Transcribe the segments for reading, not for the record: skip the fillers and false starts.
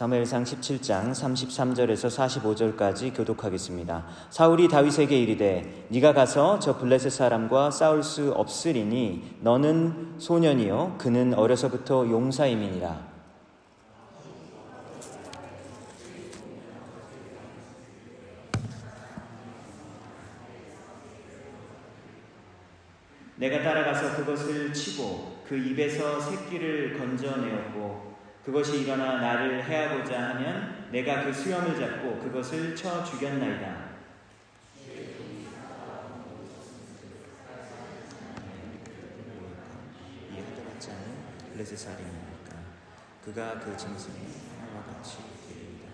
사무엘상 17장 33절에서 45절까지 교독하겠습니다. 사울이 다윗에게 이르되 네가 가서 저 블레셋 사람과 싸울 수 없으리니 너는 소년이요 그는 어려서부터 용사임이니라. 내가 따라가서 그것을 치고 그 입에서 새끼를 건져내었고 그것이 일어나 나를 해하고자 하면 내가 그 수염을 잡고 그것을 쳐 죽였나이다. 이 하드같지 않은 블레셋 사람이니까 그가 그 짐승의 하나와 같이 되리이다.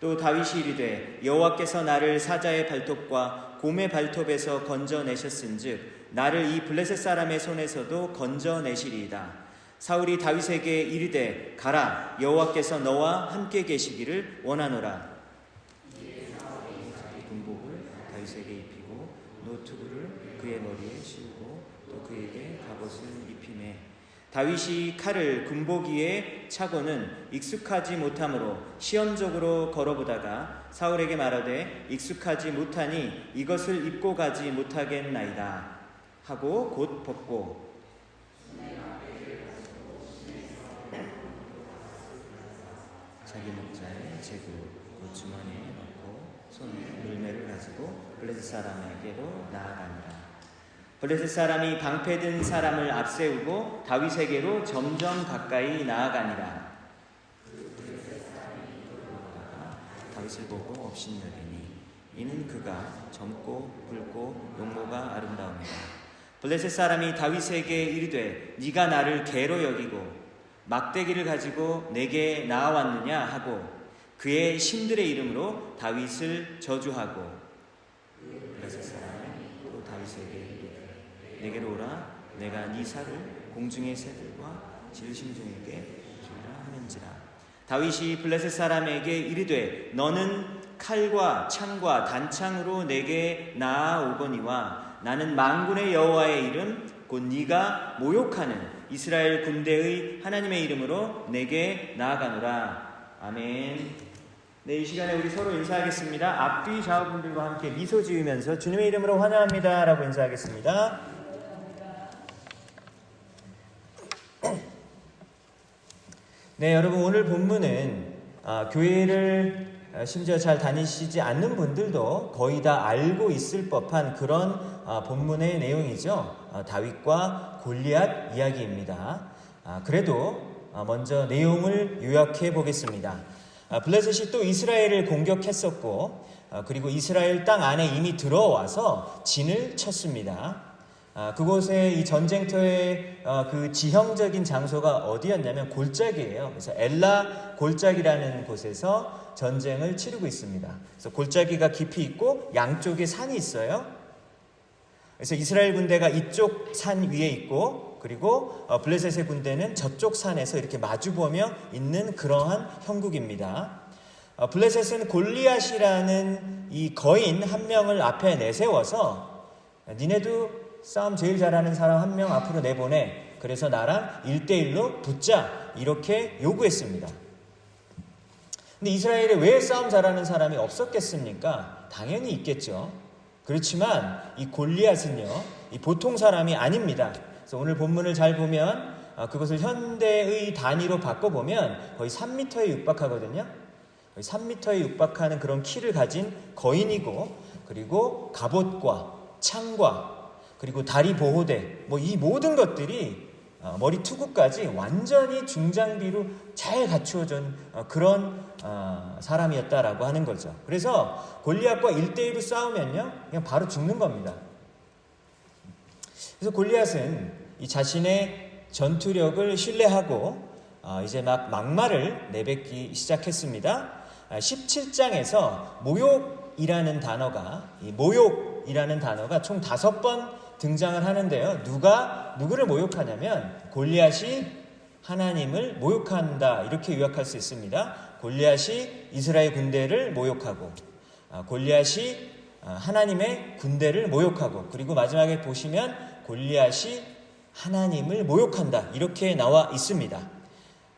또 다윗이 이르되 여호와께서 나를 사자의 발톱과 곰의 발톱에서 건져내셨은즉 나를 이 블레셋 사람의 손에서도 건져내시리이다. 사울이 다윗에게 이르되 가라 여호와께서 너와 함께 계시기를 원하노라. 군복을 다윗에게 입히고 노트구를 그의 머리에 씌우고 또 그에게 갑옷을 입히매 다윗이 칼을 군복 위에 차고는 익숙하지 못하므로 시험적으로 걸어보다가 사울에게 말하되 익숙하지 못하니 이것을 입고 가지 못하겠나이다 하고 곧 벗고 자기 목자의 제구 주머니에 넣고 손에 물매를 가지고 블레셋 사람에게로 나아가니라. 블레셋 사람이 방패든 사람을 앞세우고 다윗에게로 점점 가까이 나아가니라. 다윗을 보고 업신여기니 이는 그가 젊고 붉고 용모가 아름다움이라. 블레셋 사람이 다윗에게 이르되 네가 나를 개로 여기고 막대기를 가지고 내게 나아왔느냐 하고 그의 신들의 이름으로 다윗을 저주하고 블레셋 사람이 또 다윗에게 이르되 내게로 오라 내가 네 살을 공중의 새들과 질심종에게 주리라 하는지라. 다윗이 블레셋 사람에게 이르되 너는 칼과 창과 단창으로 내게 나아오거니와 나는 만군의 여호와의 이름 곧 네가 모욕하는 이스라엘 군대의 하나님의 이름으로 내게 나아가노라. 아멘. 네, 이 시간에 우리 서로 인사하겠습니다. 앞뒤 좌우분들과 함께 미소 지으면서 주님의 이름으로 환영합니다 라고 인사하겠습니다. 네, 여러분 오늘 본문은 교회를 심지어 잘 다니시지 않는 분들도 거의 다 알고 있을 법한 그런 본문의 내용이죠. 다윗과 골리앗 이야기입니다. 그래도 먼저 내용을 요약해 보겠습니다. 블레셋이 또 이스라엘을 공격했었고 그리고 이스라엘 땅 안에 이미 들어와서 진을 쳤습니다. 그곳의 이 전쟁터의 그 지형적인 장소가 어디였냐면 골짜기예요. 그래서 엘라 골짜기라는 곳에서 전쟁을 치르고 있습니다. 그래서 골짜기가 깊이 있고 양쪽에 산이 있어요. 그래서 이스라엘 군대가 이쪽 산 위에 있고 그리고 블레셋의 군대는 저쪽 산에서 이렇게 마주보며 있는 그러한 형국입니다. 블레셋은 골리앗이라는 이 거인 한 명을 앞에 내세워서 니네도 싸움 제일 잘하는 사람 한 명 앞으로 내보내. 그래서 나랑 1대1로 붙자. 이렇게 요구했습니다. 근데 이스라엘에 왜 싸움 잘하는 사람이 없었겠습니까? 당연히 있겠죠. 그렇지만 이 골리앗은요, 이 보통 사람이 아닙니다. 그래서 오늘 본문을 잘 보면 그것을 현대의 단위로 바꿔보면 거의 3m에 육박하거든요. 거의 3m에 육박하는 그런 키를 가진 거인이고 그리고 갑옷과 창과 그리고 다리 보호대 이 모든 것들이 머리 투구까지 완전히 중장비로 잘 갖추어진 그런 사람이었다라고 하는 거죠. 그래서 골리앗과 1대1로 싸우면요 그냥 바로 죽는 겁니다. 그래서 골리앗은 이 자신의 전투력을 신뢰하고 이제 막 막말을 내뱉기 시작했습니다. 17장에서 모욕이라는 단어가 총 5번 등장을 하는데요. 누구를 모욕하냐면 골리앗이 하나님을 모욕한다 이렇게 요약할 수 있습니다. 골리앗이 이스라엘 군대를 모욕하고 골리앗이 하나님의 군대를 모욕하고 그리고 마지막에 보시면 골리앗이 하나님을 모욕한다 이렇게 나와 있습니다.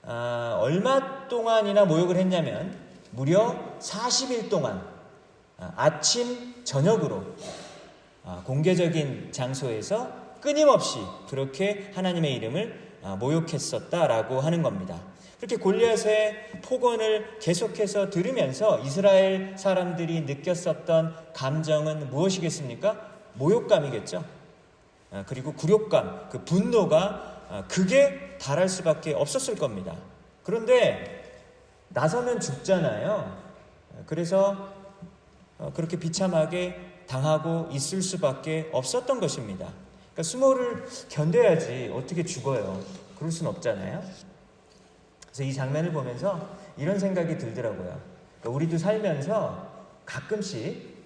얼마 동안이나 모욕을 했냐면 무려 40일 동안 아침 저녁으로 공개적인 장소에서 끊임없이 그렇게 하나님의 이름을 모욕했었다라고 하는 겁니다. 그렇게 골리앗의 폭언을 계속해서 들으면서 이스라엘 사람들이 느꼈었던 감정은 무엇이겠습니까? 모욕감이겠죠. 그리고 굴욕감, 그 분노가 극에 달할 수밖에 없었을 겁니다. 그런데 나서면 죽잖아요. 그래서 그렇게 비참하게 당하고 있을 수밖에 없었던 것입니다. 그러니까 수모를 견뎌야지 어떻게 죽어요. 그럴 수는 없잖아요. 그래서 이 장면을 보면서 이런 생각이 들더라고요. 그러니까 우리도 살면서 가끔씩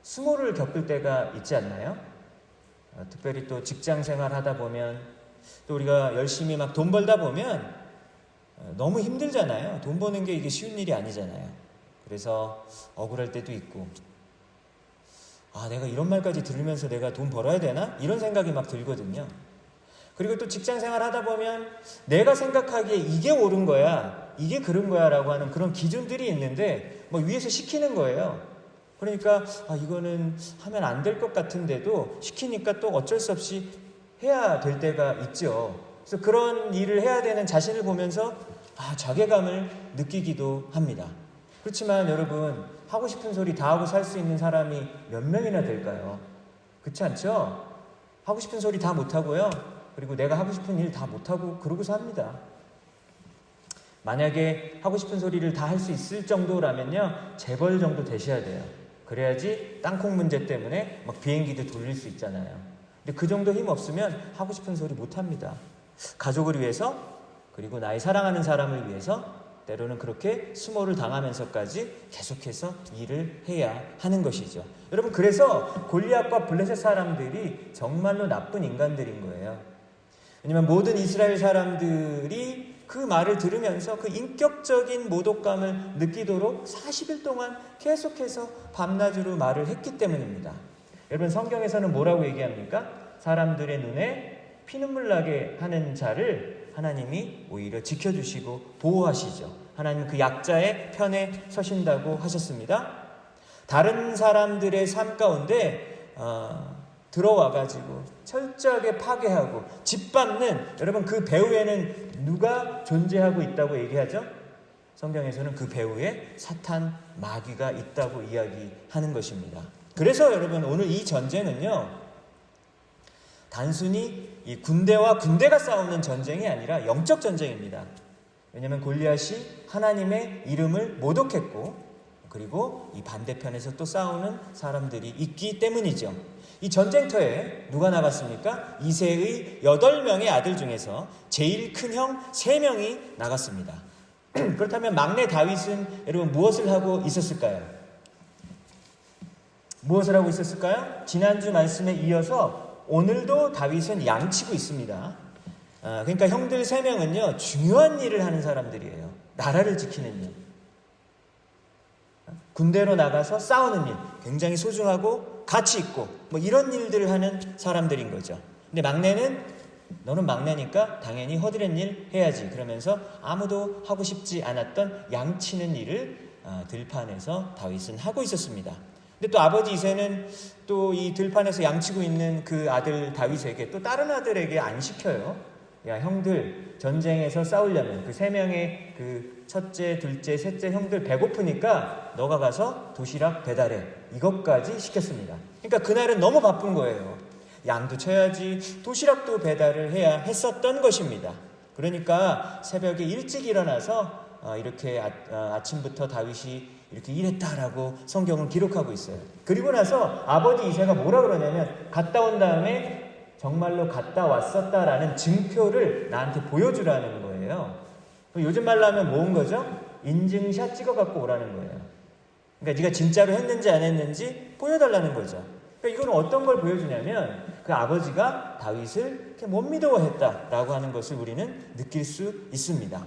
수모를 겪을 때가 있지 않나요? 특별히 또 직장 생활 하다 보면 또 우리가 열심히 막 돈 벌다 보면 너무 힘들잖아요. 돈 버는 게 이게 쉬운 일이 아니잖아요. 그래서 억울할 때도 있고 내가 이런 말까지 들으면서 내가 돈 벌어야 되나? 이런 생각이 막 들거든요. 그리고 또 직장 생활 하다 보면 내가 생각하기에 이게 옳은 거야, 이게 그런 거야 라고 하는 그런 기준들이 있는데 위에서 시키는 거예요. 그러니까 이거는 하면 안 될 것 같은데도 시키니까 또 어쩔 수 없이 해야 될 때가 있죠. 그래서 그런 일을 해야 되는 자신을 보면서 자괴감을 느끼기도 합니다. 그렇지만 여러분, 하고 싶은 소리 다 하고 살 수 있는 사람이 몇 명이나 될까요? 그렇지 않죠? 하고 싶은 소리 다 못하고요. 그리고 내가 하고 싶은 일 다 못하고 그러고 삽니다. 만약에 하고 싶은 소리를 다 할 수 있을 정도라면요, 재벌 정도 되셔야 돼요. 그래야지 땅콩 문제 때문에 막 비행기도 돌릴 수 있잖아요. 근데 그 정도 힘 없으면 하고 싶은 소리 못합니다. 가족을 위해서, 그리고 나의 사랑하는 사람을 위해서 때로는 그렇게 수모를 당하면서까지 계속해서 일을 해야 하는 것이죠. 여러분, 그래서 골리앗과 블레셋 사람들이 정말로 나쁜 인간들인 거예요. 왜냐하면 모든 이스라엘 사람들이 그 말을 들으면서 그 인격적인 모독감을 느끼도록 40일 동안 계속해서 밤낮으로 말을 했기 때문입니다. 여러분, 성경에서는 뭐라고 얘기합니까? 사람들의 눈에 피눈물 나게 하는 자를 하나님이 오히려 지켜주시고 보호하시죠. 하나님 그 약자의 편에 서신다고 하셨습니다. 다른 사람들의 삶 가운데 들어와가지고 철저하게 파괴하고 짓밟는, 여러분, 그 배후에는 누가 존재하고 있다고 얘기하죠? 성경에서는 그 배후에 사탄, 마귀가 있다고 이야기하는 것입니다. 그래서 여러분, 오늘 이 전쟁은요, 단순히 이 군대와 군대가 싸우는 전쟁이 아니라 영적 전쟁입니다. 왜냐하면 골리앗이 하나님의 이름을 모독했고, 그리고 이 반대편에서 또 싸우는 사람들이 있기 때문이죠. 이 전쟁터에 누가 나갔습니까? 이새의 8명의 아들 중에서 제일 큰 형 3명이 나갔습니다. 그렇다면 막내 다윗은 여러분 무엇을 하고 있었을까요? 무엇을 하고 있었을까요? 지난주 말씀에 이어서 오늘도 다윗은 양치고 있습니다. 그러니까 형들 3명은요, 중요한 일을 하는 사람들이에요. 나라를 지키는 일. 군대로 나가서 싸우는 일, 굉장히 소중하고 가치 있고 이런 일들을 하는 사람들인 거죠. 근데 막내는, 너는 막내니까 당연히 허드렛 일 해야지, 그러면서 아무도 하고 싶지 않았던 양치는 일을 들판에서 다윗은 하고 있었습니다. 근데 또 아버지 이새는 또 이 들판에서 양치고 있는 그 아들 다윗에게 또 다른 아들에게 안 시켜요. 야, 형들 전쟁에서 싸우려면 그 3명의 그 첫째, 둘째, 셋째 형들 배고프니까 너가 가서 도시락 배달해, 이것까지 시켰습니다. 그러니까 그날은 너무 바쁜 거예요. 양도 쳐야지 도시락도 배달을 해야 했었던 것입니다. 그러니까 새벽에 일찍 일어나서 이렇게 아침부터 다윗이 이렇게 일했다라고 성경은 기록하고 있어요. 그리고 나서 아버지 이새가 뭐라 그러냐면, 갔다 온 다음에 정말로 갔다 왔었다라는 증표를 나한테 보여주라는 거예요. 요즘 말로 하면 뭐인 거죠? 인증샷 찍어갖고 오라는 거예요. 그러니까 네가 진짜로 했는지 안 했는지 보여달라는 거죠. 그러니까 이거는 어떤 걸 보여주냐면, 그 아버지가 다윗을 이렇게 못 믿어했다라고 하는 것을 우리는 느낄 수 있습니다.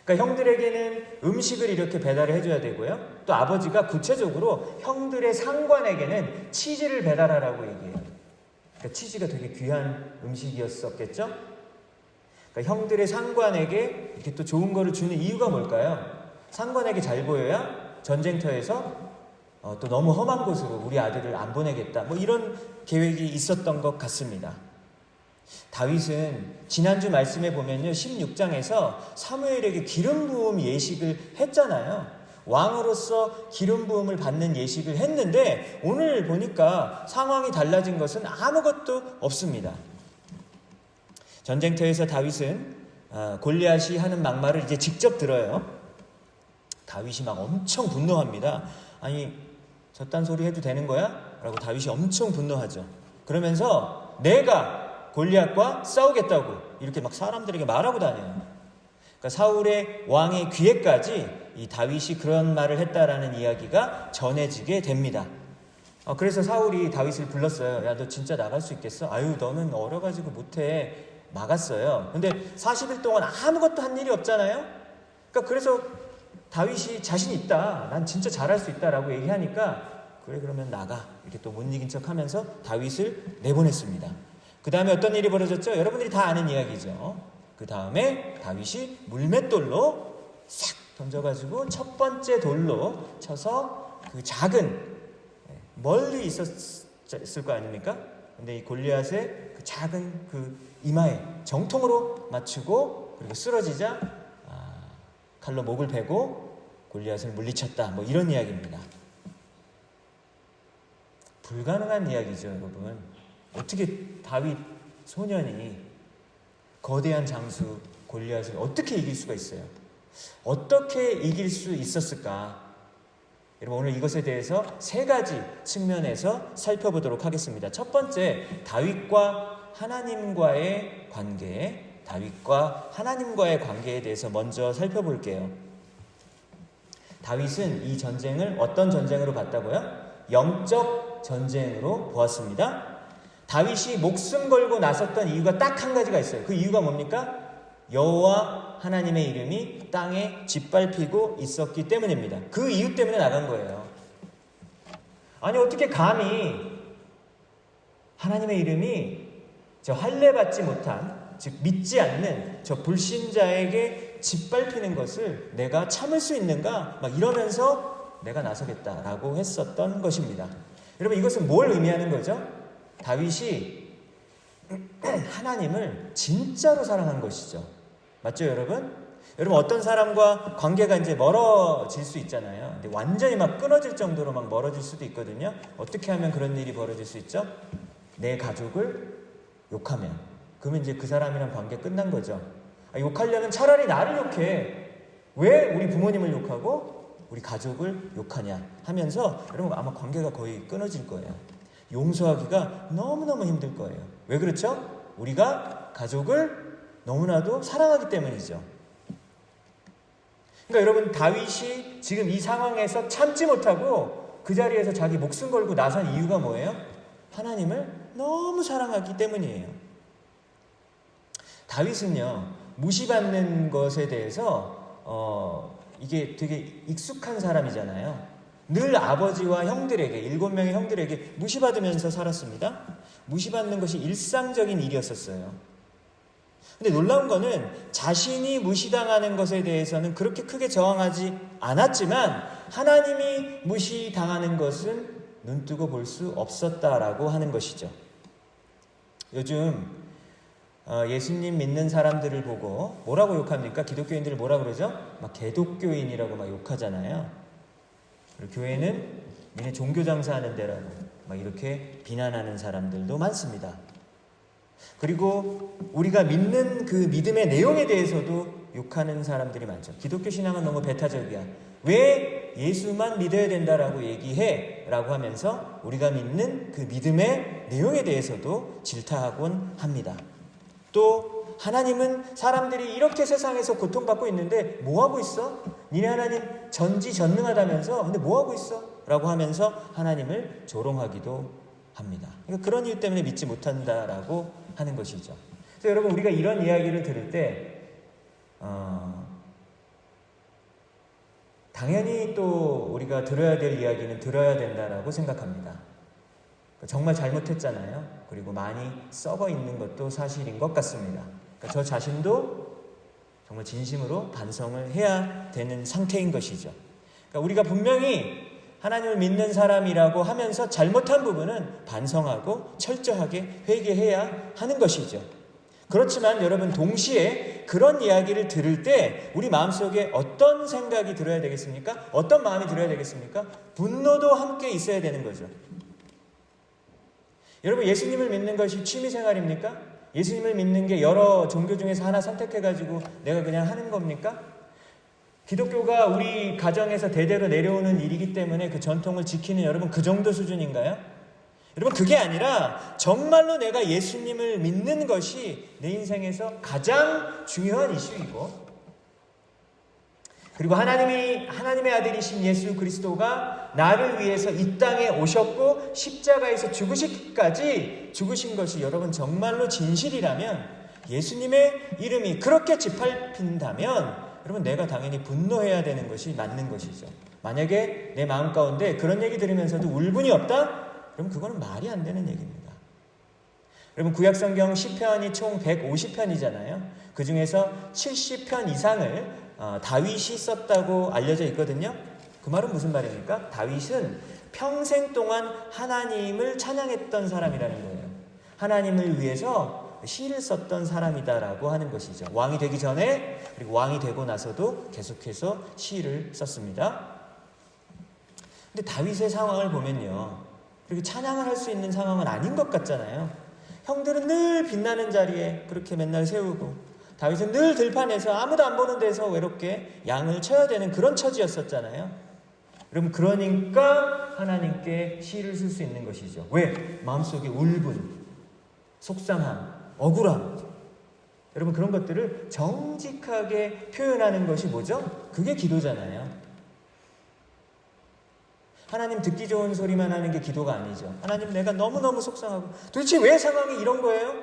그러니까 형들에게는 음식을 이렇게 배달을 해줘야 되고요. 또 아버지가 구체적으로 형들의 상관에게는 치즈를 배달하라고 얘기해요. 그러니까 치즈가 되게 귀한 음식이었었겠죠? 그러니까 그러니까 형들의 상관에게 이렇게 또 좋은 거를 주는 이유가 뭘까요? 상관에게 잘 보여야 전쟁터에서 또 너무 험한 곳으로 우리 아들을 안 보내겠다. 뭐 이런 계획이 있었던 것 같습니다. 다윗은 지난주 말씀에 보면요, 16장에서 사무엘에게 기름 부음 예식을 했잖아요. 왕으로서 기름 부음을 받는 예식을 했는데 오늘 보니까 상황이 달라진 것은 아무것도 없습니다. 전쟁터에서 다윗은 골리앗이 하는 막말을 이제 직접 들어요. 다윗이 막 엄청 분노합니다. 아니, 저딴 소리 해도 되는 거야? 라고 다윗이 엄청 분노하죠. 그러면서 내가 골리앗과 싸우겠다고 이렇게 막 사람들에게 말하고 다녀요. 그러니까 사울의 왕의 귀에까지 이 다윗이 그런 말을 했다라는 이야기가 전해지게 됩니다. 그래서 사울이 다윗을 불렀어요. 야, 너 진짜 나갈 수 있겠어? 아유, 너는 어려가지고 못해. 막았어요. 근데 40일 동안 아무것도 한 일이 없잖아요. 그러니까 그래서 다윗이 자신 있다, 난 진짜 잘할 수 있다라고 얘기하니까 그래, 그러면 나가, 이렇게 또 못 이긴 척하면서 다윗을 내보냈습니다. 그 다음에 어떤 일이 벌어졌죠? 여러분들이 다 아는 이야기죠. 그 다음에 다윗이 물맷돌로 싹 던져가지고 첫 번째 돌로 쳐서 그 작은, 멀리 있었을 거 아닙니까? 근데 이 골리앗의 그 작은 그 이마에 정통으로 맞추고, 그리고 쓰러지자 칼로 목을 베고 골리앗을 물리쳤다. 뭐 이런 이야기입니다. 불가능한 이야기죠, 여러분. 어떻게 다윗 소년이 거대한 장수 골리앗을 어떻게 이길 수가 있어요? 어떻게 이길 수 있었을까? 여러분, 오늘 이것에 대해서 세 가지 측면에서 살펴보도록 하겠습니다. 첫 번째, 다윗과 하나님과의 관계, 다윗과 하나님과의 관계에 대해서 먼저 살펴볼게요. 다윗은 이 전쟁을 어떤 전쟁으로 봤다고요? 영적 전쟁으로 보았습니다. 다윗이 목숨 걸고 나섰던 이유가 딱 한 가지가 있어요. 그 이유가 뭡니까? 여호와 하나님의 이름이 땅에 짓밟히고 있었기 때문입니다. 그 이유 때문에 나간 거예요. 아니, 어떻게 감히 하나님의 이름이 저 할례받지 못한, 즉 믿지 않는 저 불신자에게 짓밟히는 것을 내가 참을 수 있는가? 막 이러면서 내가 나서겠다라고 했었던 것입니다. 여러분, 이것은 뭘 의미하는 거죠? 다윗이 하나님을 진짜로 사랑한 것이죠. 맞죠, 여러분? 여러분, 어떤 사람과 관계가 이제 멀어질 수 있잖아요. 근데 완전히 막 끊어질 정도로 막 멀어질 수도 있거든요. 어떻게 하면 그런 일이 벌어질 수 있죠? 내 가족을 욕하면. 그러면 이제 그 사람이랑 관계 끝난 거죠. 욕하려면 차라리 나를 욕해. 왜 우리 부모님을 욕하고 우리 가족을 욕하냐 하면서 여러분, 아마 관계가 거의 끊어질 거예요. 용서하기가 너무너무 힘들 거예요. 왜 그렇죠? 우리가 가족을 너무나도 사랑하기 때문이죠. 그러니까 여러분, 다윗이 지금 이 상황에서 참지 못하고 그 자리에서 자기 목숨 걸고 나선 이유가 뭐예요? 하나님을 너무 사랑하기 때문이에요. 다윗은요, 무시받는 것에 대해서 이게 되게 익숙한 사람이잖아요. 늘 아버지와 형들에게, 7명의 형들에게 무시받으면서 살았습니다. 무시받는 것이 일상적인 일이었었어요. 근데 놀라운 거는 자신이 무시당하는 것에 대해서는 그렇게 크게 저항하지 않았지만 하나님이 무시당하는 것은 눈뜨고 볼 수 없었다라고 하는 것이죠. 요즘 예수님 믿는 사람들을 보고 뭐라고 욕합니까? 기독교인들을 뭐라 그러죠? 막 개독교인이라고 막 욕하잖아요. 그리고 교회는 니네 종교 장사하는 데라고 막 이렇게 비난하는 사람들도 많습니다. 그리고 우리가 믿는 그 믿음의 내용에 대해서도 욕하는 사람들이 많죠. 기독교 신앙은 너무 배타적이야. 왜 예수만 믿어야 된다라고 얘기해? 라고 하면서 우리가 믿는 그 믿음의 내용에 대해서도 질타하곤 합니다. 또 하나님은 사람들이 이렇게 세상에서 고통받고 있는데 뭐하고 있어? 니네 하나님 전지전능하다면서 근데 뭐하고 있어? 라고 하면서 하나님을 조롱하기도 합니다. 그러니까 그런 이유 때문에 믿지 못한다라고 하는 것이죠. 그래서 여러분, 우리가 이런 이야기를 들을 때 당연히 또 우리가 들어야 될 이야기는 들어야 된다라고 생각합니다. 정말 잘못했잖아요. 그리고 많이 썩어 있는 것도 사실인 것 같습니다. 그러니까 저 자신도 정말 진심으로 반성을 해야 되는 상태인 것이죠. 그러니까 우리가 분명히 하나님을 믿는 사람이라고 하면서 잘못한 부분은 반성하고 철저하게 회개해야 하는 것이죠. 그렇지만 여러분, 동시에 그런 이야기를 들을 때 우리 마음속에 어떤 생각이 들어야 되겠습니까? 어떤 마음이 들어야 되겠습니까? 분노도 함께 있어야 되는 거죠. 여러분, 예수님을 믿는 것이 취미생활입니까? 예수님을 믿는 게 여러 종교 중에서 하나 선택해가지고 내가 그냥 하는 겁니까? 기독교가 우리 가정에서 대대로 내려오는 일이기 때문에 그 전통을 지키는 여러분, 그 정도 수준인가요? 여러분, 그게 아니라 정말로 내가 예수님을 믿는 것이 내 인생에서 가장 중요한 이슈이고, 그리고 하나님의 아들이신 예수 그리스도가 나를 위해서 이 땅에 오셨고 십자가에서 죽으시기까지 죽으신 것이 여러분 정말로 진실이라면, 예수님의 이름이 그렇게 짓밟힌다면 여러분, 내가 당연히 분노해야 되는 것이 맞는 것이죠. 만약에 내 마음 가운데 그런 얘기 들으면서도 울분이 없다? 그럼 그거는 말이 안 되는 얘기입니다. 여러분, 구약성경 시편이 총 150편이잖아요. 그 중에서 70편 이상을 다윗이 썼다고 알려져 있거든요. 그 말은 무슨 말입니까? 다윗은 평생 동안 하나님을 찬양했던 사람이라는 거예요. 하나님을 위해서 시를 썼던 사람이다라고 하는 것이죠. 왕이 되기 전에, 그리고 왕이 되고 나서도 계속해서 시를 썼습니다. 근데 다윗의 상황을 보면요, 그렇게 찬양을 할 수 있는 상황은 아닌 것 같잖아요. 형들은 늘 빛나는 자리에 그렇게 맨날 세우고, 다윗은 늘 들판에서 아무도 안 보는 데서 외롭게 양을 쳐야 되는 그런 처지였었잖아요. 여러분, 그러니까 하나님께 시를 쓸 수 있는 것이죠. 왜? 마음속에 울분, 속상함, 억울함, 여러분, 그런 것들을 정직하게 표현하는 것이 뭐죠? 그게 기도잖아요. 하나님 듣기 좋은 소리만 하는 게 기도가 아니죠. 하나님, 내가 너무너무 속상하고 도대체 왜 상황이 이런 거예요?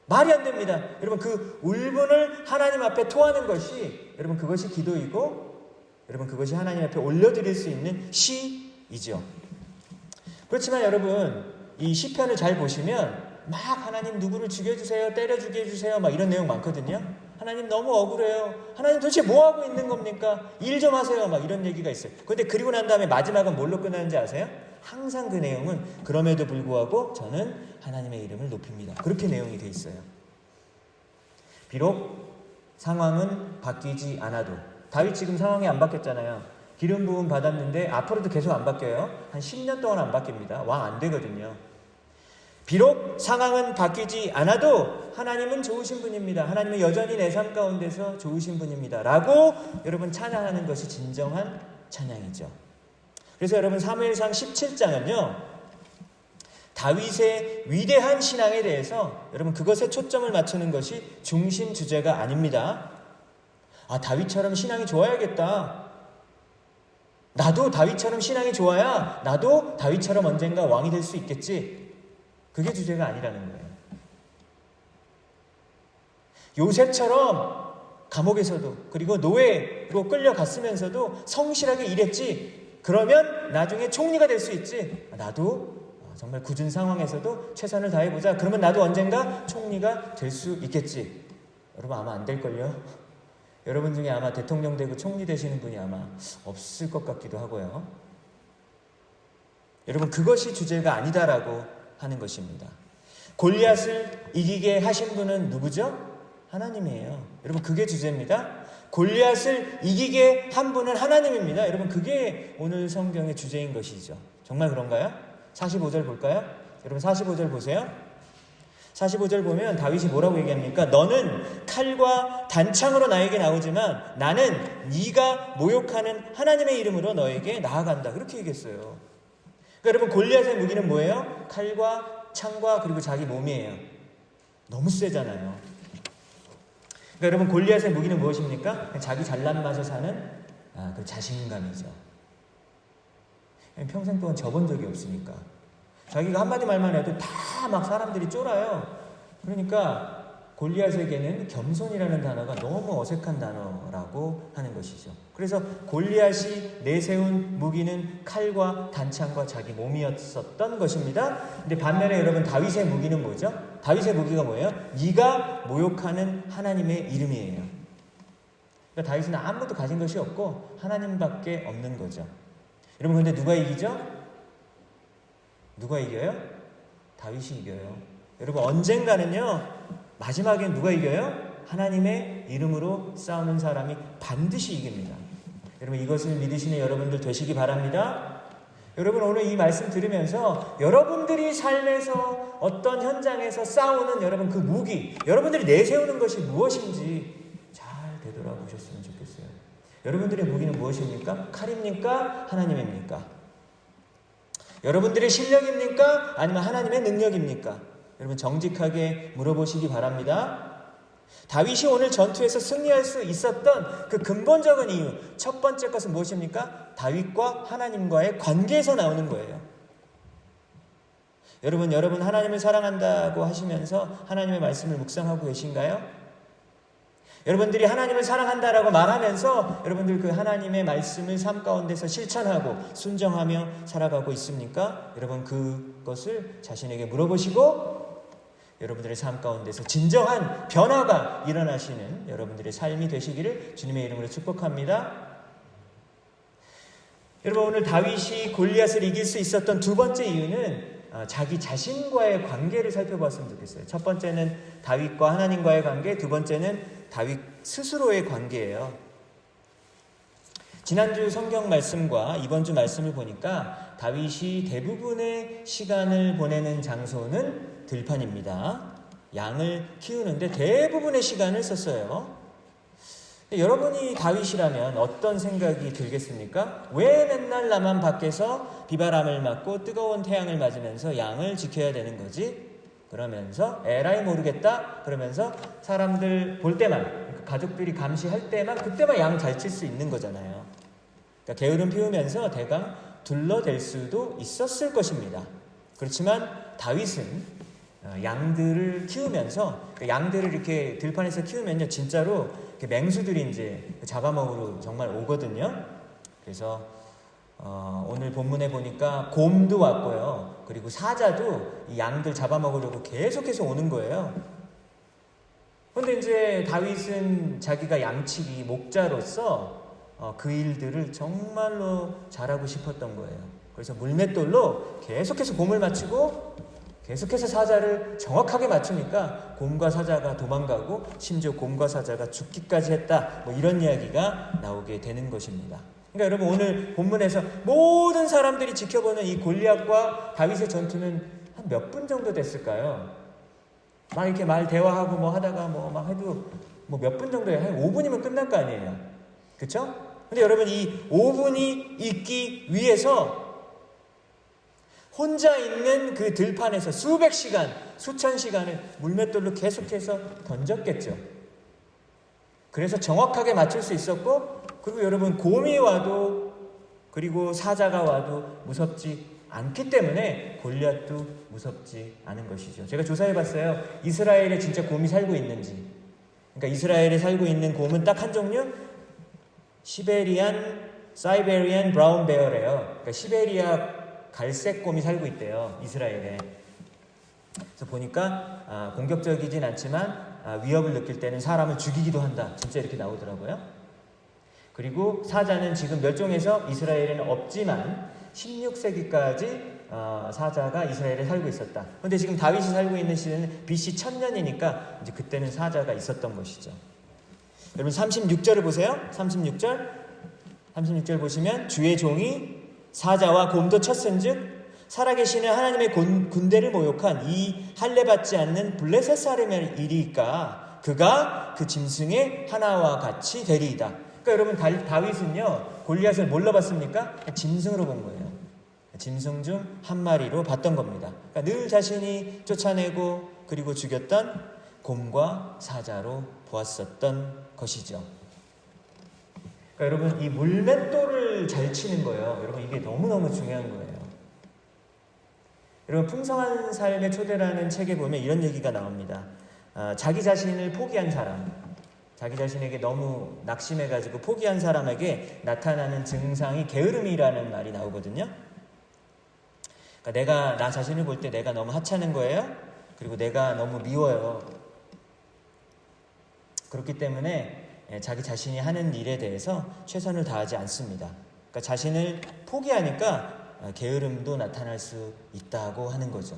말이 안 됩니다. 여러분, 그 울분을 하나님 앞에 토하는 것이, 여러분, 그것이 기도이고, 여러분, 그것이 하나님 앞에 올려드릴 수 있는 시이죠. 그렇지만 여러분, 이 시편을 잘 보시면 막 하나님 누구를 죽여주세요, 때려 죽게 해주세요, 막 이런 내용 많거든요. 하나님 너무 억울해요. 하나님 도대체 뭐 하고 있는 겁니까? 일 좀 하세요. 막 이런 얘기가 있어요. 그런데 그리고 난 다음에 마지막은 뭘로 끝나는지 아세요? 항상 그 내용은 그럼에도 불구하고 저는 하나님의 이름을 높입니다. 그렇게 내용이 돼 있어요. 비록 상황은 바뀌지 않아도, 다윗 지금 상황이 안 바뀌었잖아요. 기름 부음 받았는데 앞으로도 계속 안 바뀌어요. 한 10년 동안 안 바뀝니다. 왕 안 되거든요. 비록 상황은 바뀌지 않아도 하나님은 좋으신 분입니다. 하나님은 여전히 내 삶 가운데서 좋으신 분입니다. 라고 여러분 찬양하는 것이 진정한 찬양이죠. 그래서 여러분, 사무엘상 17장은요, 다윗의 위대한 신앙에 대해서 여러분 그것에 초점을 맞추는 것이 중심 주제가 아닙니다. 아, 다윗처럼 신앙이 좋아야겠다. 나도 다윗처럼 신앙이 좋아야 나도 다윗처럼 언젠가 왕이 될 수 있겠지. 그게 주제가 아니라는 거예요. 요셉처럼 감옥에서도, 그리고 노예로 끌려갔으면서도 성실하게 일했지. 그러면 나중에 총리가 될 수 있지. 나도 정말 굳은 상황에서도 최선을 다해보자. 그러면 나도 언젠가 총리가 될 수 있겠지. 여러분, 아마 안 될걸요? 여러분 중에 아마 대통령 되고 총리 되시는 분이 아마 없을 것 같기도 하고요. 여러분, 그것이 주제가 아니다라고 하는 것입니다. 골리앗을 이기게 하신 분은 누구죠? 하나님이에요. 여러분, 그게 주제입니다. 골리앗을 이기게 한 분은 하나님입니다. 여러분, 그게 오늘 성경의 주제인 것이죠. 정말 그런가요? 45절 볼까요? 여러분, 45절 보세요. 45절 보면 다윗이 뭐라고 얘기합니까? 너는 칼과 단창으로 나에게 나오지만 나는 네가 모욕하는 하나님의 이름으로 너에게 나아간다. 그렇게 얘기했어요. 그러니까 여러분, 골리앗의 무기는 뭐예요? 칼과 창과 그리고 자기 몸이에요. 너무 세잖아요. 그러니까 여러분, 골리앗의 무기는 무엇입니까? 자기 잘난 맛에 사는 그 자신감이죠. 평생 동안 져본 적이 없으니까. 자기가 한마디 말만 해도 다 막 사람들이 쫄아요. 그러니까 골리앗에게는 겸손이라는 단어가 너무 어색한 단어라고 하는 것이죠. 그래서 골리앗이 내세운 무기는 칼과 단창과 자기 몸이었었던 것입니다. 근데 반면에 여러분 다윗의 무기는 뭐죠? 다윗의 무기가 뭐예요? 네가 모욕하는 하나님의 이름이에요. 그러니까 다윗은 아무것도 가진 것이 없고 하나님밖에 없는 거죠. 여러분 근데 누가 이기죠? 누가 이겨요? 다윗이 이겨요. 여러분 언젠가는요, 마지막엔 누가 이겨요? 하나님의 이름으로 싸우는 사람이 반드시 이깁니다. 여러분 이것을 믿으시는 여러분들 되시기 바랍니다. 여러분 오늘 이 말씀 들으면서 여러분들이 삶에서 어떤 현장에서 싸우는 여러분 그 무기, 여러분들이 내세우는 것이 무엇인지 잘 되돌아보셨으면 좋겠어요. 여러분들의 무기는 무엇입니까? 칼입니까? 하나님입니까? 여러분들의 실력입니까? 아니면 하나님의 능력입니까? 여러분 정직하게 물어보시기 바랍니다. 다윗이 오늘 전투에서 승리할 수 있었던 그 근본적인 이유, 첫 번째 것은 무엇입니까? 다윗과 하나님과의 관계에서 나오는 거예요. 여러분 하나님을 사랑한다고 하시면서 하나님의 말씀을 묵상하고 계신가요? 여러분들이 하나님을 사랑한다라고 말하면서 여러분들 그 하나님의 말씀을 삶 가운데서 실천하고 순종하며 살아가고 있습니까? 여러분 그것을 자신에게 물어보시고 여러분들의 삶 가운데서 진정한 변화가 일어나시는 여러분들의 삶이 되시기를 주님의 이름으로 축복합니다. 여러분 오늘 다윗이 골리앗을 이길 수 있었던 두 번째 이유는 자기 자신과의 관계를 살펴봤으면 좋겠어요. 첫 번째는 다윗과 하나님과의 관계, 두 번째는 다윗 스스로의 관계예요. 지난주 성경 말씀과 이번 주 말씀을 보니까 다윗이 대부분의 시간을 보내는 장소는 들판입니다. 양을 키우는데 대부분의 시간을 썼어요. 여러분이 다윗이라면 어떤 생각이 들겠습니까? 왜 맨날 나만 밖에서 비바람을 맞고 뜨거운 태양을 맞으면서 양을 지켜야 되는 거지? 그러면서 에라이 모르겠다 그러면서 사람들 볼 때만, 가족들이 감시할 때만, 그때만 양 잘 칠 수 있는 거잖아요. 그러니까 게으름 피우면서 대강 둘러댈 수도 있었을 것입니다. 그렇지만 다윗은 양들을 키우면서, 양들을 이렇게 들판에서 키우면요 진짜로 맹수들이 이제 잡아먹으러 정말 오거든요. 그래서 오늘 본문에 보니까 곰도 왔고요, 그리고 사자도 이 양들 잡아먹으려고 계속해서 오는 거예요. 그런데 이제 다윗은 자기가 양치기 목자로서 그 일들을 정말로 잘하고 싶었던 거예요. 그래서 물맷돌로 계속해서 곰을 맞추고 계속해서 사자를 정확하게 맞추니까 곰과 사자가 도망가고 심지어 곰과 사자가 죽기까지 했다, 뭐 이런 이야기가 나오게 되는 것입니다. 그러니까 여러분 오늘 본문에서 모든 사람들이 지켜보는 이 골리앗과 다윗의 전투는 한 몇 분 정도 됐을까요? 막 이렇게 대화하고 뭐 하다가 뭐 막 해도 뭐 몇 분 정도에 한 5분이면 끝날 거 아니에요. 그쵸? 근데 여러분 이 5분이 있기 위해서 혼자 있는 그 들판에서 수백 시간, 수천 시간을 물맷돌로 계속해서 던졌겠죠. 그래서 정확하게 맞출 수 있었고, 그리고 여러분 곰이 와도 그리고 사자가 와도 무섭지 않기 때문에 골리앗도 무섭지 않은 것이죠. 제가 조사해봤어요. 이스라엘에 진짜 곰이 살고 있는지. 그러니까 이스라엘에 살고 있는 곰은 딱 한 종류, 사이베리안 브라운 베어래요. 그러니까 시베리아 갈색 곰이 살고 있대요, 이스라엘에. 그래서 보니까 공격적이진 않지만 위협을 느낄 때는 사람을 죽이기도 한다, 진짜 이렇게 나오더라고요. 그리고 사자는 지금 멸종해서 이스라엘에는 없지만 16세기까지 사자가 이스라엘에 살고 있었다. 그런데 지금 다윗이 살고 있는 시대는 BC 1000년이니까 이제 그때는 사자가 있었던 것이죠. 여러분 36절을 보세요. 36절 보시면 주의 종이 사자와 곰도 쳤은즉 살아계시는 하나님의 군대를 모욕한 이 할례받지 않는 블레셋 사람의 일이니까 그가 그 짐승의 하나와 같이 되리이다. 그러니까 여러분 다윗은요 골리앗을 뭘로 봤습니까? 짐승으로 본 거예요. 짐승 중 한 마리로 봤던 겁니다. 그러니까 늘 자신이 쫓아내고 그리고 죽였던 곰과 사자로 보았었던 것이죠. 그러니까 여러분 이 물맷돌을 잘 치는 거예요. 여러분 이게 너무너무 중요한 거예요. 여러분 풍성한 삶의 초대라는 책에 보면 이런 얘기가 나옵니다. 자기 자신을 포기한 사람, 자기 자신에게 너무 낙심해가지고 포기한 사람에게 나타나는 증상이 게으름이라는 말이 나오거든요. 그러니까 내가 나 자신을 볼 때 내가 너무 하찮은 거예요. 그리고 내가 너무 미워요. 그렇기 때문에 자기 자신이 하는 일에 대해서 최선을 다하지 않습니다. 그러니까 자신을 포기하니까 게으름도 나타날 수 있다고 하는 거죠.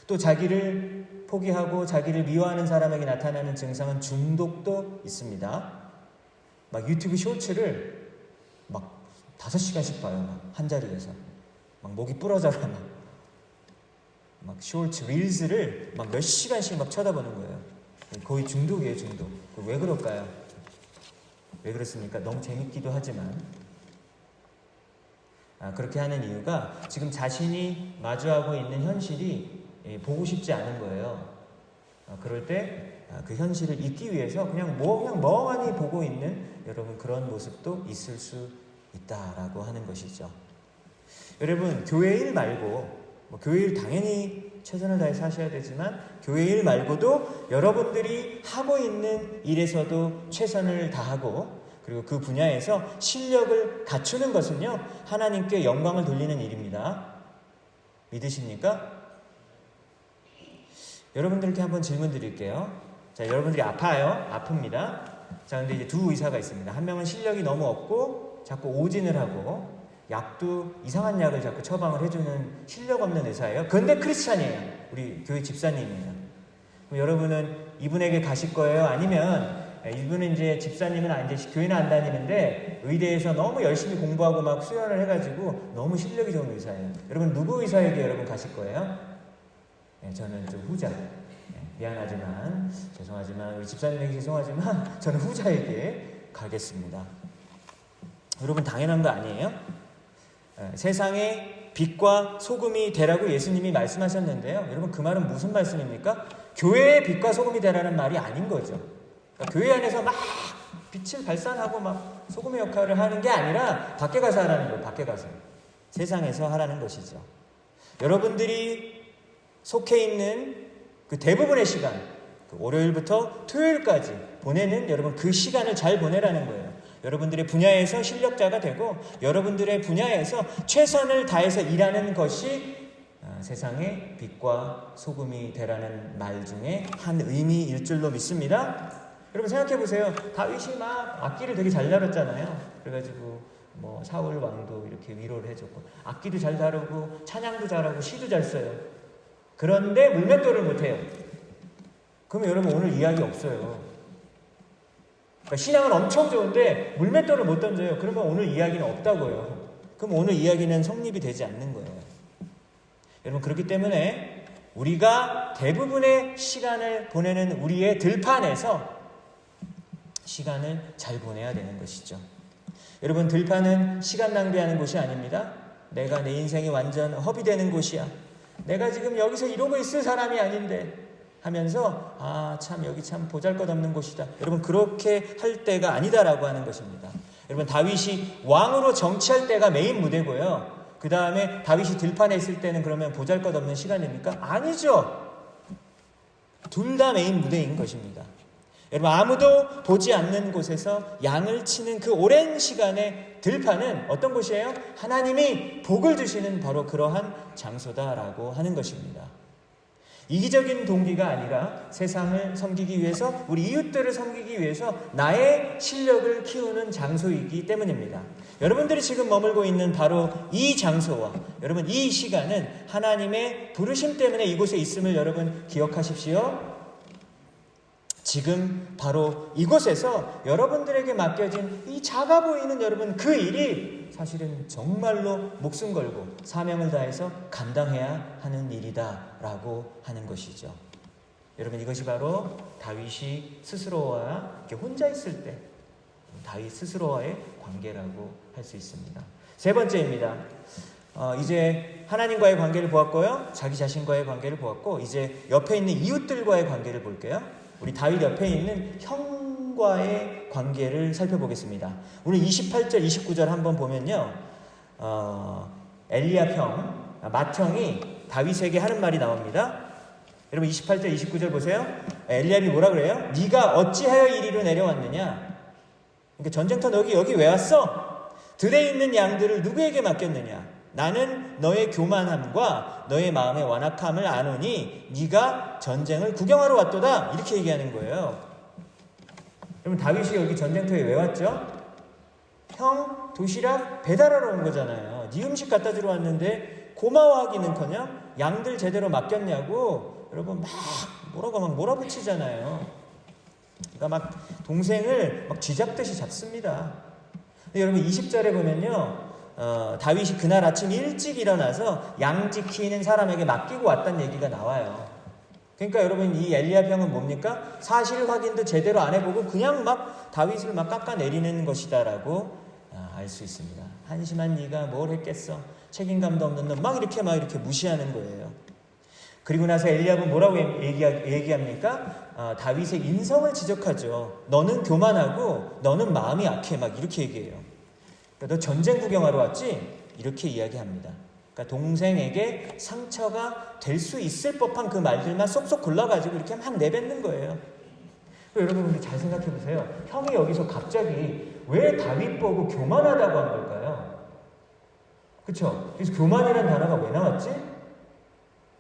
또 자기를 포기하고 자기를 미워하는 사람에게 나타나는 증상은 중독도 있습니다. 막 유튜브 쇼츠를 막 5시간씩 봐요. 막 한 자리에서. 막 목이 부러져라. 막 쇼츠, 릴즈를 막 몇 시간씩 막 쳐다보는 거예요. 거의 중독이에요, 중독. 왜 그럴까요? 왜 그렇습니까? 너무 재밌기도 하지만. 그렇게 하는 이유가 지금 자신이 마주하고 있는 현실이 보고 싶지 않은 거예요. 그럴 때 그 현실을 잊기 위해서 그냥 멍하니 보고 있는 여러분 그런 모습도 있을 수 있다라고 하는 것이죠. 여러분 교회 일 말고 교회 일 당연히 최선을 다해서 하셔야 되지만 교회 일 말고도 여러분들이 하고 있는 일에서도 최선을 다하고 그리고 그 분야에서 실력을 갖추는 것은요 하나님께 영광을 돌리는 일입니다. 믿으십니까? 여러분들께 한번 질문 드릴게요. 자, 여러분들이 아픕니다. 자, 근데 이제 두 의사가 있습니다. 한 명은 실력이 너무 없고 자꾸 오진을 하고 약도 이상한 약을 자꾸 처방을 해주는 실력 없는 의사예요. 그런데 크리스찬이에요. 우리 교회 집사님이에요. 그럼 여러분은 이분에게 가실 거예요? 아니면 이분은 이제 집사님은 이제 교회는 안 다니는데 의대에서 너무 열심히 공부하고 막 수련을 해가지고 너무 실력이 좋은 의사예요. 여러분 누구 의사에게 여러분 가실 거예요? 저는 좀 후자. 미안하지만 죄송하지만 우리 집사님에게 죄송하지만 저는 후자에게 가겠습니다. 여러분 당연한 거 아니에요? 세상에 빛과 소금이 되라고 예수님이 말씀하셨는데요. 여러분 그 말은 무슨 말씀입니까? 교회의 빛과 소금이 되라는 말이 아닌 거죠. 그러니까 교회 안에서 막 빛을 발산하고 막 소금의 역할을 하는 게 아니라 밖에 가서 하라는 거예요. 밖에 가서. 세상에서 하라는 것이죠. 여러분들이 속해 있는 그 대부분의 시간, 그 월요일부터 토요일까지 보내는 여러분 그 시간을 잘 보내라는 거예요. 여러분들의 분야에서 실력자가 되고 여러분들의 분야에서 최선을 다해서 일하는 것이 세상의 빛과 소금이 되라는 말 중에 한 의미일 줄로 믿습니다. 여러분 생각해 보세요. 다윗이 막 악기를 되게 잘 다뤘잖아요. 그래가지고 뭐 사울 왕도 이렇게 위로를 해줬고 악기도 잘 다루고 찬양도 잘하고 시도 잘 써요. 그런데 물맷돌을 못해요. 그러면 여러분 오늘 이야기 없어요. 그러니까 신앙은 엄청 좋은데 물맷돌을 못 던져요. 그러면 오늘 이야기는 없다고요. 그럼 오늘 이야기는 성립이 되지 않는 거예요. 여러분 그렇기 때문에 우리가 대부분의 시간을 보내는 우리의 들판에서 시간을 잘 보내야 되는 것이죠. 여러분 들판은 시간 낭비하는 곳이 아닙니다. 내가 내 인생이 완전 허비되는 곳이야. 내가 지금 여기서 이러고 있을 사람이 아닌데 하면서 참 여기 참 보잘것없는 곳이다. 여러분 그렇게 할 때가 아니다라고 하는 것입니다. 여러분 다윗이 왕으로 정치할 때가 메인 무대고요. 그 다음에 다윗이 들판에 있을 때는 그러면 보잘것없는 시간입니까? 아니죠. 둘 다 메인 무대인 것입니다. 여러분 아무도 보지 않는 곳에서 양을 치는 그 오랜 시간의 들판은 어떤 곳이에요? 하나님이 복을 주시는 바로 그러한 장소다라고 하는 것입니다. 이기적인 동기가 아니라 세상을 섬기기 위해서 우리 이웃들을 섬기기 위해서 나의 실력을 키우는 장소이기 때문입니다. 여러분들이 지금 머물고 있는 바로 이 장소와 여러분 이 시간은 하나님의 부르심 때문에 이곳에 있음을 여러분 기억하십시오. 지금 바로 이곳에서 여러분들에게 맡겨진 이 작아 보이는 여러분 그 일이 사실은 정말로 목숨 걸고 사명을 다해서 감당해야 하는 일이다라고 하는 것이죠. 여러분 이것이 바로 다윗이 스스로와 이렇게 혼자 있을 때 다윗 스스로와의 관계라고 할 수 있습니다. 세 번째입니다. 이제 하나님과의 관계를 보았고요. 자기 자신과의 관계를 보았고 이제 옆에 있는 이웃들과의 관계를 볼게요. 우리 다윗 옆에 있는 형과의 관계를 살펴보겠습니다. 오늘 28절, 29절 한번 보면요. 엘리압 형, 맏형이 다윗에게 하는 말이 나옵니다. 여러분 28절 29절 보세요. 엘리압이 뭐라 그래요? 네가 어찌하여 이리로 내려왔느냐? 그러니까 전쟁터 너기 여기 왜 왔어? 들에 있는 양들을 누구에게 맡겼느냐? 나는 너의 교만함과 너의 마음의 완악함을 아노니 네가 전쟁을 구경하러 왔도다. 이렇게 얘기하는 거예요. 여러분 다윗이 여기 전쟁터에 왜 왔죠? 형 도시락 배달하러 온 거잖아요. 네 음식 갖다 주러 왔는데 고마워하기는커녕 양들 제대로 맡겼냐고 여러분 막 뭐라고 막 몰아붙이잖아요. 그러니까 막 동생을 막 쥐잡듯이 잡습니다. 근데 여러분 20절에 보면요. 다윗이 그날 아침 일찍 일어나서 양 지키는 사람에게 맡기고 왔다는 얘기가 나와요. 그러니까 여러분 이 엘리압 형은 뭡니까? 사실 확인도 제대로 안 해보고 그냥 막 다윗을 막 깎아내리는 것이다라고 알 수 있습니다. 한심한 네가 뭘 했겠어? 책임감도 없는 놈 막 이렇게 무시하는 거예요. 그리고 나서 엘리압은 뭐라고 얘기합니까? 다윗의 인성을 지적하죠. 너는 교만하고 너는 마음이 약해 막 이렇게 얘기해요. 그러니까 너 전쟁 구경하러 왔지? 이렇게 이야기합니다. 그러니까 동생에게 상처가 될 수 있을 법한 그 말들만 쏙쏙 골라가지고 이렇게 막 내뱉는 거예요. 여러분 근데 잘 생각해 보세요. 형이 여기서 갑자기 왜 다윗 보고 교만하다고 한 걸까요? 그렇죠? 그래서 교만이라는 단어가 왜 나왔지?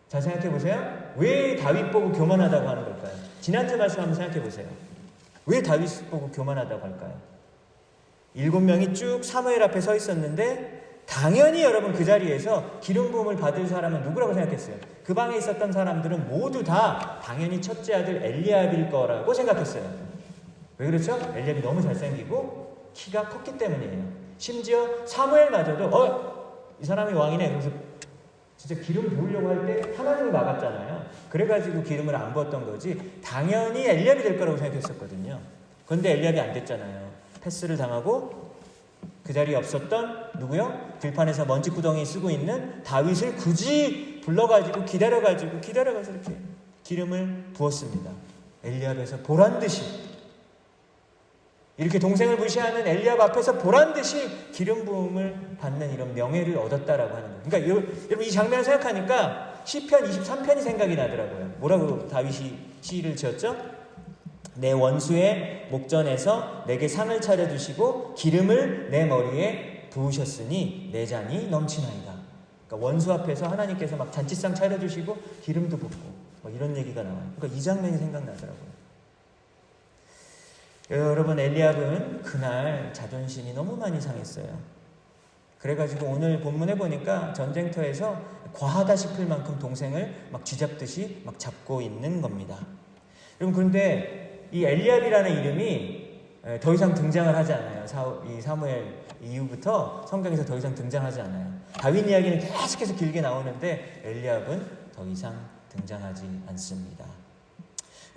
잘 생각해 보세요. 왜 다윗 보고 교만하다고 하는 걸까요? 지난주 말씀 한번 생각해 보세요. 왜 다윗 보고 교만하다고 할까요? 7명이 쭉 사무엘 앞에 서 있었는데 당연히 여러분 그 자리에서 기름 부음을 받을 사람은 누구라고 생각했어요? 그 방에 있었던 사람들은 모두 다 당연히 첫째 아들 엘리압일 거라고 생각했어요. 왜 그렇죠? 엘리압이 너무 잘생기고 키가 컸기 때문이에요. 심지어 사무엘마저도 이 사람이 왕이네. 그래서 진짜 기름 부으려고 할 때 하나님을 막았잖아요. 그래가지고 기름을 안 부었던 거지 당연히 엘리압이 될 거라고 생각했었거든요. 그런데 엘리압이 안 됐잖아요. 패스를 당하고 그 자리에 없었던 누구요? 들판에서 먼지구덩이 쓰고 있는 다윗을 굳이 불러가지고 기다려가서 이렇게 기름을 부었습니다. 엘리압에서 보란듯이 이렇게 동생을 무시하는 엘리압 앞에서 보란듯이 기름 부음을 받는 이런 명예를 얻었다라고 하는 거예요. 그러니까 여러분 이 장면을 생각하니까 시편 23편이 생각이 나더라고요. 뭐라고 다윗이 시를 지었죠? 내 원수의 목전에서 내게 상을 차려주시고 기름을 내 머리에 부으셨으니 내 잔이 넘치나이다. 그러니까 원수 앞에서 하나님께서 막 잔치상 차려주시고 기름도 붓고 막 이런 얘기가 나와요. 그러니까 이 장면이 생각나더라고요. 여러분 엘리압은 그날 자존심이 너무 많이 상했어요. 그래가지고 오늘 본문에 보니까 전쟁터에서 과하다 싶을 만큼 동생을 막 쥐잡듯이 막 잡고 있는 겁니다. 여러분 그런데 이 엘리압이라는 이름이 더 이상 등장을 하지 않아요. 이 사무엘 이후부터 성경에서 더 이상 등장하지 않아요. 다윗 이야기는 계속해서 길게 나오는데 엘리압은 더 이상 등장하지 않습니다.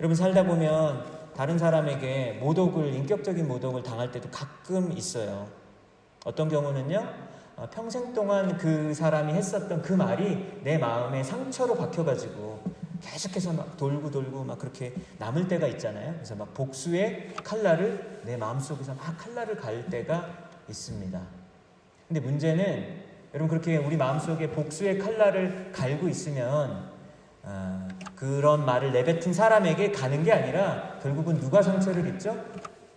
여러분 살다 보면 다른 사람에게 인격적인 모독을 당할 때도 가끔 있어요. 어떤 경우는요. 평생 동안 그 사람이 했었던 그 말이 내 마음에 상처로 박혀가지고 계속해서 막 돌고 막 그렇게 남을 때가 있잖아요. 그래서 막 복수의 칼날을 내 마음속에서 막 칼날을 갈 때가 있습니다. 근데 문제는 여러분 그렇게 우리 마음속에 복수의 칼날을 갈고 있으면 그런 말을 내뱉은 사람에게 가는 게 아니라 결국은 누가 상처를 입죠?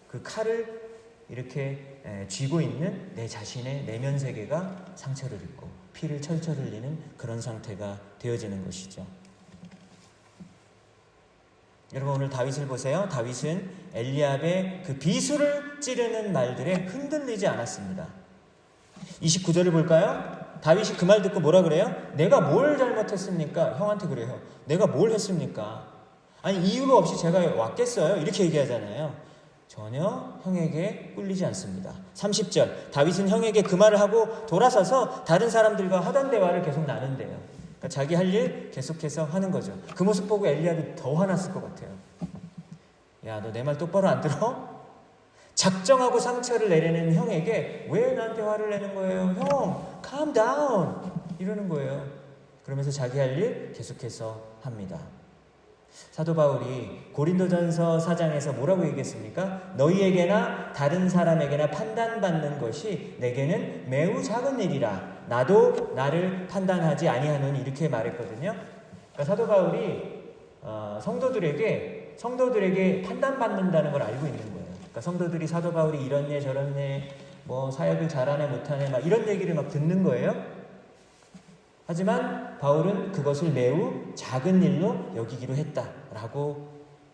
그 칼을 이렇게 쥐고 있는 내 자신의 내면 세계가 상처를 입고 피를 철철 흘리는 그런 상태가 되어지는 것이죠. 여러분 오늘 다윗을 보세요. 다윗은 엘리압의 그 비수를 찌르는 말들에 흔들리지 않았습니다. 29절을 볼까요? 다윗이 그 말 듣고 뭐라 그래요? 내가 뭘 잘못했습니까? 형한테 그래요. 내가 뭘 했습니까? 아니 이유가 없이 제가 왔겠어요? 이렇게 얘기하잖아요. 전혀 형에게 꿀리지 않습니다. 30절 다윗은 형에게 그 말을 하고 돌아서서 다른 사람들과 하던 대화를 계속 나눈대요. 그러니까 자기 할 일 계속해서 하는 거죠. 그 모습 보고 엘리압이 더 화났을 것 같아요. 야, 너 내 말 똑바로 안 들어? 작정하고 상처를 내려는 형에게 왜 나한테 화를 내는 거예요? 형, calm down 이러는 거예요. 그러면서 자기 할 일 계속해서 합니다. 사도 바울이 고린도전서 4장에서 뭐라고 얘기했습니까? 너희에게나 다른 사람에게나 판단받는 것이 내게는 매우 작은 일이라 나도 나를 판단하지 아니하노니 이렇게 말했거든요. 그러니까 사도 바울이 성도들에게 판단받는다는 걸 알고 있는 거예요. 그러니까 성도들이 사도 바울이 이렇네 저렇네 뭐 사역을 잘하네 못하네 막 이런 얘기를 막 듣는 거예요. 하지만 바울은 그것을 매우 작은 일로 여기기로 했다라고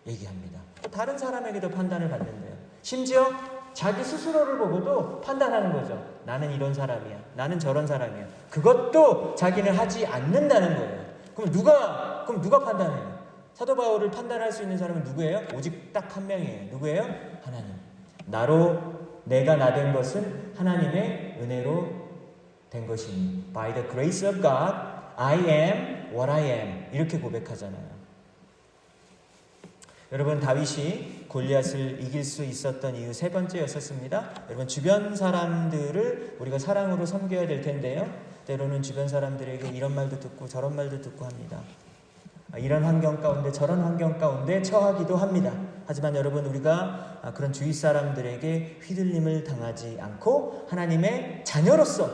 얘기합니다. 다른 사람에게도 판단을 받는데요. 심지어 자기 스스로를 보고도 판단하는 거죠. 나는 이런 사람이야. 나는 저런 사람이야. 그것도 자기는 하지 않는다는 거예요. 그럼 누가 판단해요? 사도 바울을 판단할 수 있는 사람은 누구예요? 오직 딱 한 명이에요. 누구예요? 하나님. 내가 나 된 것은 하나님의 은혜로 된 것이니 By the grace of God, I am what I am. 이렇게 고백하잖아요. 여러분, 다윗이 골리앗을 이길 수 있었던 이유 세 번째였었습니다. 여러분, 주변 사람들을 우리가 사랑으로 섬겨야 될 텐데요. 때로는 주변 사람들에게 이런 말도 듣고 저런 말도 듣고 합니다. 이런 환경 가운데 저런 환경 가운데 처하기도 합니다. 하지만 여러분, 우리가 그런 주위 사람들에게 휘둘림을 당하지 않고 하나님의 자녀로서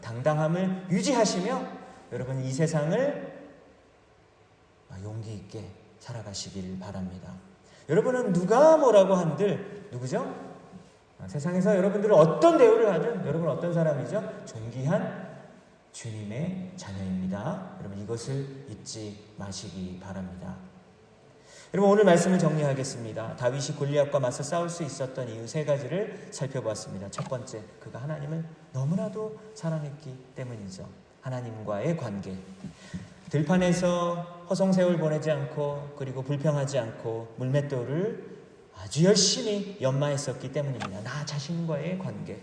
당당함을 유지하시며 여러분 이 세상을 용기 있게 살아가시길 바랍니다. 여러분은 누가 뭐라고 한들 누구죠? 세상에서 여러분들은 어떤 대우를 하든 여러분은 어떤 사람이죠? 존귀한 주님의 자녀입니다. 여러분 이것을 잊지 마시기 바랍니다. 여러분 오늘 말씀을 정리하겠습니다. 다윗이 골리앗과 맞서 싸울 수 있었던 이유 세 가지를 살펴보았습니다. 첫 번째, 그가 하나님을 너무나도 사랑했기 때문이죠. 하나님과의 관계. 들판에서 허송세월 보내지 않고 그리고 불평하지 않고 물맷돌을 아주 열심히 연마했었기 때문입니다. 나 자신과의 관계.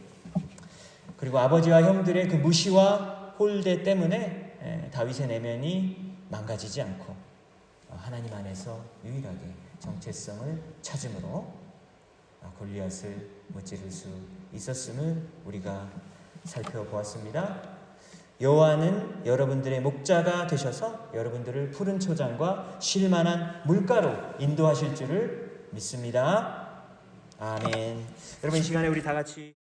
그리고 아버지와 형들의 그 무시와 홀대 때문에 다윗의 내면이 망가지지 않고 하나님 안에서 유일하게 정체성을 찾음으로 골리앗을 무찌를 수 있었음을 우리가 살펴보았습니다. 여호와는 여러분들의 목자가 되셔서 여러분들을 푸른 초장과 쉴 만한 물가로 인도하실 줄을 믿습니다. 아멘. 여러분 이 시간에 우리 다 같이